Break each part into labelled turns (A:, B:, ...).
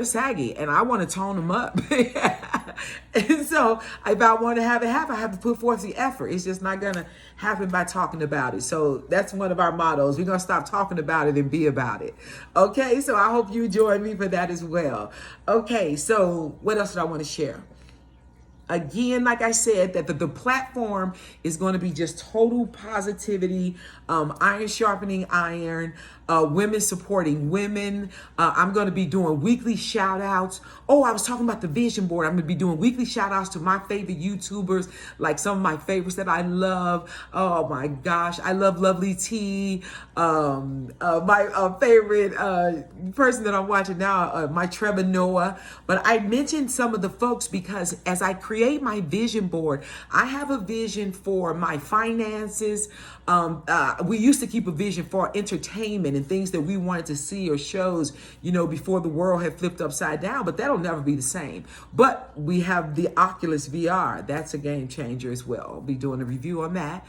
A: saggy and I want to tone them up. And so if I want to have it happen, I have to put forth the effort. It's just not going to happen by talking about it. So that's one of our mottos. We're going to stop talking about it and be about it. Okay, so I hope you join me for that as well. Okay, so what else did I want to share? Again, like I said, that the platform is going to be just total positivity, iron sharpening iron, women supporting women. I'm going to be doing weekly shout outs. Oh, I was talking about the vision board. I'm going to be doing weekly shout outs to my favorite YouTubers, like some of my favorites that I love. Oh my gosh, I love Lovely T. My favorite person that I'm watching now, my Trevor Noah. But I mentioned some of the folks because as I create my vision board, I have a vision for my finances. We used to keep a vision for entertainment and things that we wanted to see or shows, before the world had flipped upside down, but that'll never be the same. But we have the Oculus VR. That's a game changer as well. I'll be doing a review on that.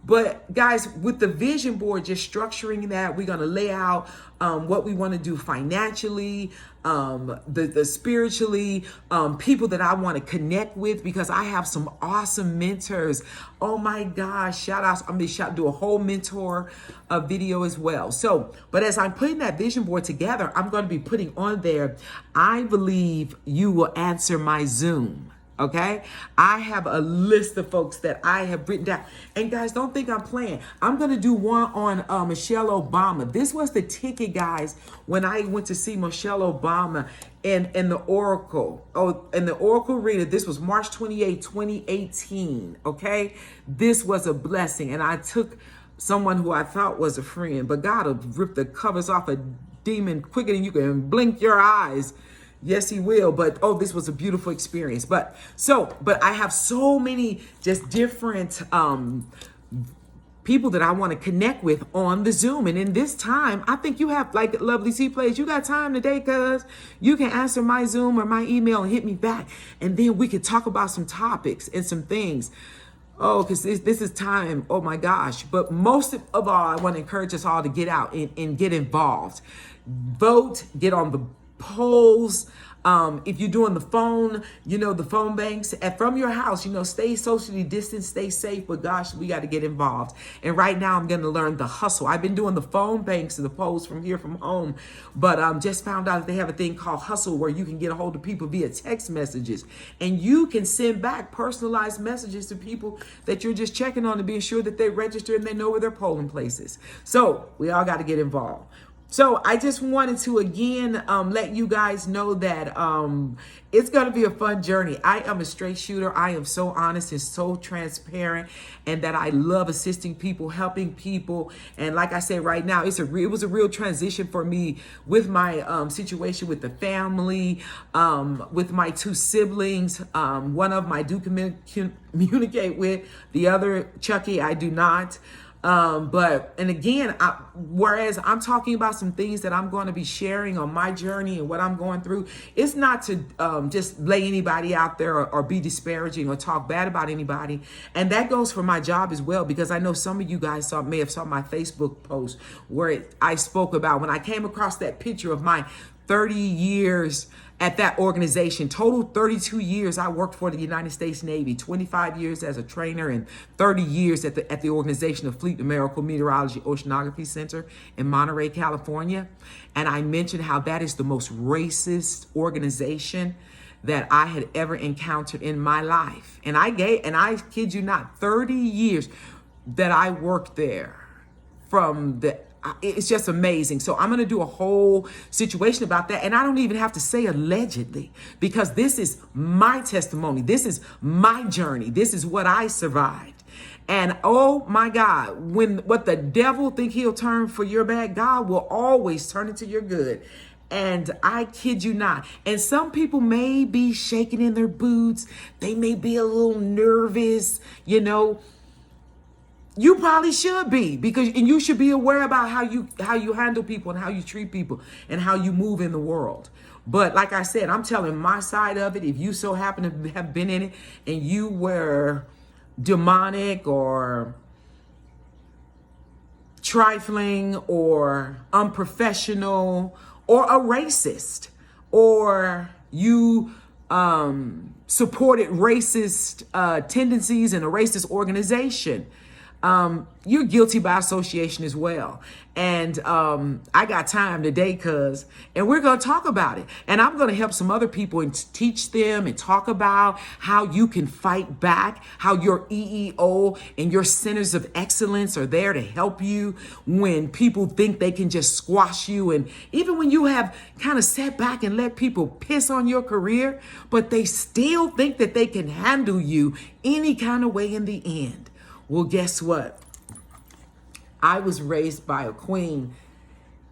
A: But guys, with the vision board, just structuring that, we're going to lay out what we want to do financially, the spiritually, people that I want to connect with, because I have some awesome mentors. Oh my gosh, shout outs. I'm going to do a whole mentor video as well. So, but as I'm putting that vision board together, I'm going to be putting on there, I believe you will answer my Zoom. Okay, I have a list of folks that I have written down. And guys, don't think I'm playing. I'm going to do one on Michelle Obama. This was the ticket, guys, when I went to see Michelle Obama in the Oracle. Oh, in the Oracle Arena. This was March 28, 2018. Okay, this was a blessing. And I took someone who I thought was a friend, but God will rip the covers off a demon quicker than you can blink your eyes. Yes, he will. But, this was a beautiful experience. But I have so many just different people that I want to connect with on the Zoom. And in this time, I think you have, like Lovely C Plays, you got time today, cuz you can answer my Zoom or my email and hit me back. And then we could talk about some topics and some things. Oh, because this is time. Oh my gosh. But most of all, I want to encourage us all to get out and get involved. Vote, get on the polls. If you're doing the phone, the phone banks from your house, stay socially distanced, stay safe, but gosh, we got to get involved. And right now I'm going to learn the hustle. I've been doing the phone banks and the polls from home, but just found out that they have a thing called Hustle where you can get a hold of people via text messages, and you can send back personalized messages to people that you're just checking on to be sure that they register and they know where their polling place is. So we all got to get involved. So I just wanted to, again, let you guys know that it's going to be a fun journey. I am a straight shooter. I am so honest and so transparent, and that I love assisting people, helping people. And like I said, right now, it was a real transition for me with my situation with the family, with my two siblings. One of them I do communicate with. The other, Chucky, I do not. And again, whereas I'm talking about some things that I'm going to be sharing on my journey and what I'm going through, it's not to just lay anybody out there or be disparaging or talk bad about anybody. And that goes for my job as well, because I know some of you guys may have saw my Facebook post where I spoke about when I came across that picture of my 30 years at that organization. Total 32 years I worked for the United States Navy, 25 years as a trainer, and 30 years at the organization of Fleet Numerical Meteorology Oceanography Center in Monterey, California. And I mentioned how that is the most racist organization that I had ever encountered in my life. And I kid you not, 30 years that I worked there. It's just amazing. So I'm going to do a whole situation about that. And I don't even have to say allegedly, because this is my testimony. This is my journey. This is what I survived. And oh my God, what the devil think he'll turn for your bad, God will always turn it to your good. And I kid you not. And some people may be shaking in their boots. They may be a little nervous, You probably should be, and you should be aware about how you handle people and how you treat people and how you move in the world. But like I said, I'm telling my side of it. If you so happen to have been in it and you were demonic or trifling or unprofessional or a racist or you supported racist tendencies in a racist organization, you're guilty by association as well. And I got time today, and we're going to talk about it. And I'm going to help some other people and teach them and talk about how you can fight back, how your EEO and your centers of excellence are there to help you when people think they can just squash you. And even when you have kind of sat back and let people piss on your career, but they still think that they can handle you any kind of way in the end. Well, guess what? I was raised by a queen,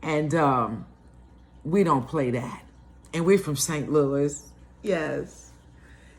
A: and we don't play that. And we're from St. Louis. Yes.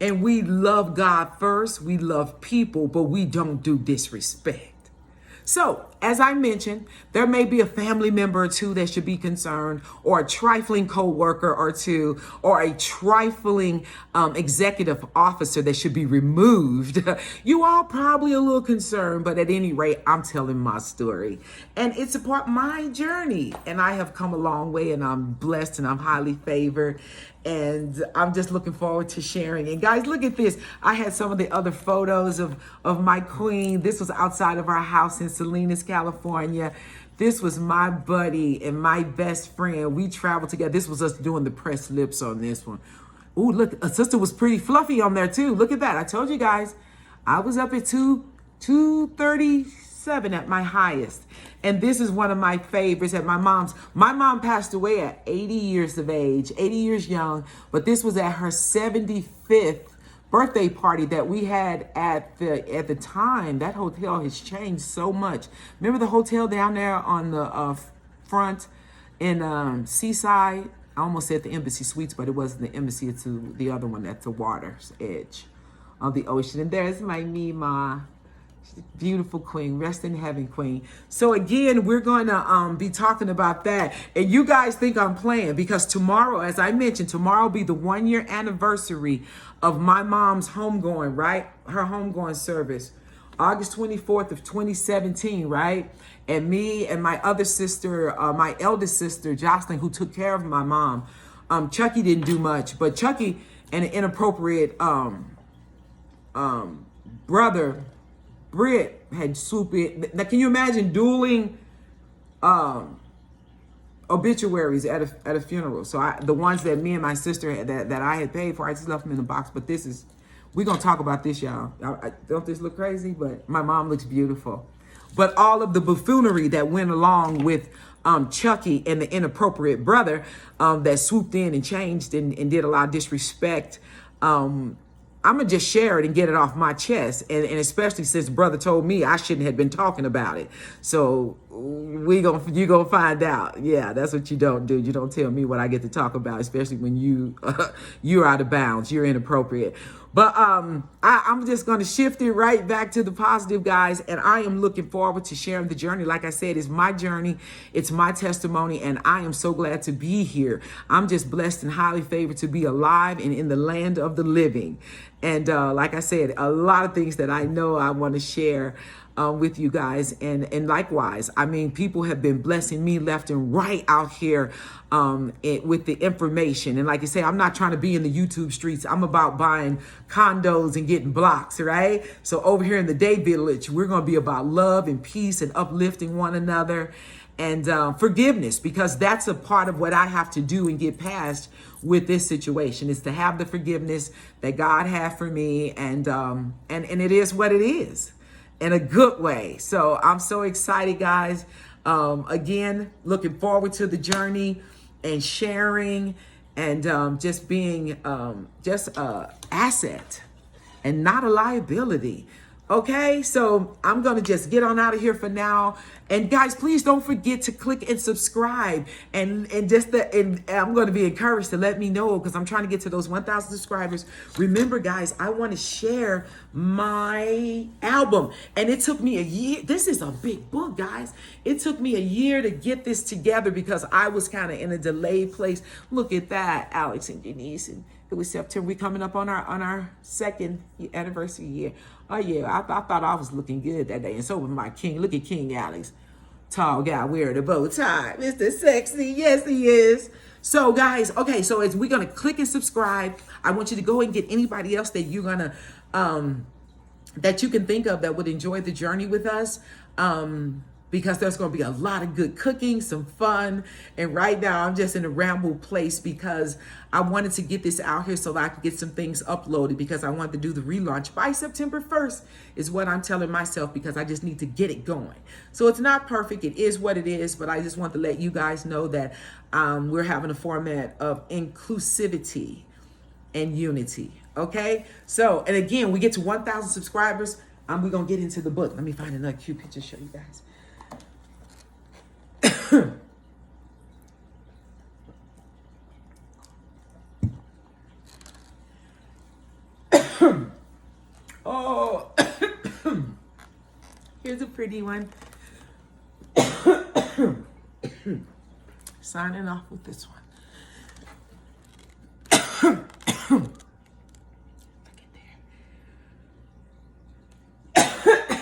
A: And we love God first. We love people, but we don't do disrespect. So, as I mentioned, there may be a family member or two that should be concerned, or a trifling coworker or two, or a trifling executive officer that should be removed. You all probably a little concerned, but at any rate, I'm telling my story. And it's a part of my journey. And I have come a long way, and I'm blessed, and I'm highly favored. And I'm just looking forward to sharing. And guys, look at this. I had some of the other photos of my queen. This was outside of our house in Salinas, California. This was my buddy and my best friend. We traveled together. This was us doing the pressed lips on this one. Ooh, look, a sister was pretty fluffy on there too. Look at that. I told you guys, I was up at 237 at my highest. And this is one of my favorites at my mom's. My mom passed away at 80 years of age, 80 years young, but this was at her 75th birthday party that we had at the time. That hotel has changed so much. Remember the hotel down there on the front in Seaside? I almost said the Embassy Suites, but it wasn't the Embassy. It's the other one at the water's edge of the ocean. And there's my Mima. Beautiful queen, rest in heaven, queen. So again, we're going to be talking about that. And you guys think I'm playing, because tomorrow, as I mentioned, tomorrow will be the 1-year anniversary of my mom's homegoing, right? Her homegoing service, August 24th of 2017, right? And me and my other sister, my eldest sister, Jocelyn, who took care of my mom, Chucky didn't do much, but Chucky and an inappropriate brother, Britt, had swooped in. Now, can you imagine dueling obituaries at a funeral? So the ones that me and my sister had, that I had paid for, I just left them in the box. But we're going to talk about this, y'all. Don't this look crazy? But my mom looks beautiful. But all of the buffoonery that went along with Chucky and the inappropriate brother that swooped in and changed and did a lot of disrespect, I'm going to just share it and get it off my chest. And especially since brother told me I shouldn't have been talking about it. So you're going to find out. Yeah, that's what you don't do. You don't tell me what I get to talk about, especially when you're out of bounds. You're inappropriate. But I'm just going to shift it right back to the positive, guys. And I am looking forward to sharing the journey. Like I said, it's my journey. It's my testimony. And I am so glad to be here. I'm just blessed and highly favored to be alive and in the land of the living. And like I said, a lot of things that I know I want to share with you guys. And likewise, I mean, people have been blessing me left and right out here with the information. And like I say, I'm not trying to be in the YouTube streets. I'm about buying condos and getting blocks, right? So over here in the Day Village, we're going to be about love and peace and uplifting one another and forgiveness, because that's a part of what I have to do and get past with this situation, is to have the forgiveness that God had for me. And it is what it is, in a good way. So I'm so excited, guys. Again, looking forward to the journey and sharing and just being just a asset and not a liability. Okay, so I'm going to just get on out of here for now. And guys, please don't forget to click and subscribe. And I'm going to be encouraged to let me know, because I'm trying to get to those 1,000 subscribers. Remember, guys, I want to share my album. And it took me a year. This is a big book, guys. It took me a year to get this together because I was kind of in a delayed place. Look at that, Alex and Denise. And it was September. We coming up on our second anniversary year. Oh yeah, I thought I was looking good that day, and so was my king. Look at King Alex, tall guy wearing a bow tie, Mr. Sexy. Yes, he is. So guys, okay, so as we're gonna click and subscribe, I want you to go and get anybody else that you're gonna that you can think of that would enjoy the journey with us. Because there's going to be a lot of good cooking, some fun. And right now I'm just in a ramble place because I wanted to get this out here so that I could get some things uploaded, because I want to do the relaunch by September 1st is what I'm telling myself, because I just need to get it going. So it's not perfect. It is what it is. But I just want to let you guys know that we're having a format of inclusivity and unity. Okay. So, and again, we get to 1,000 subscribers. We're going to get into the book. Let me find another cute picture to show you guys. Oh, here's a pretty one. Signing off with this one. Look at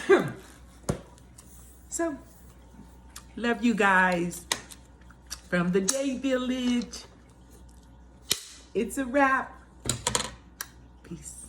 A: there. So, love you guys from the Day Village. It's a wrap. Peace.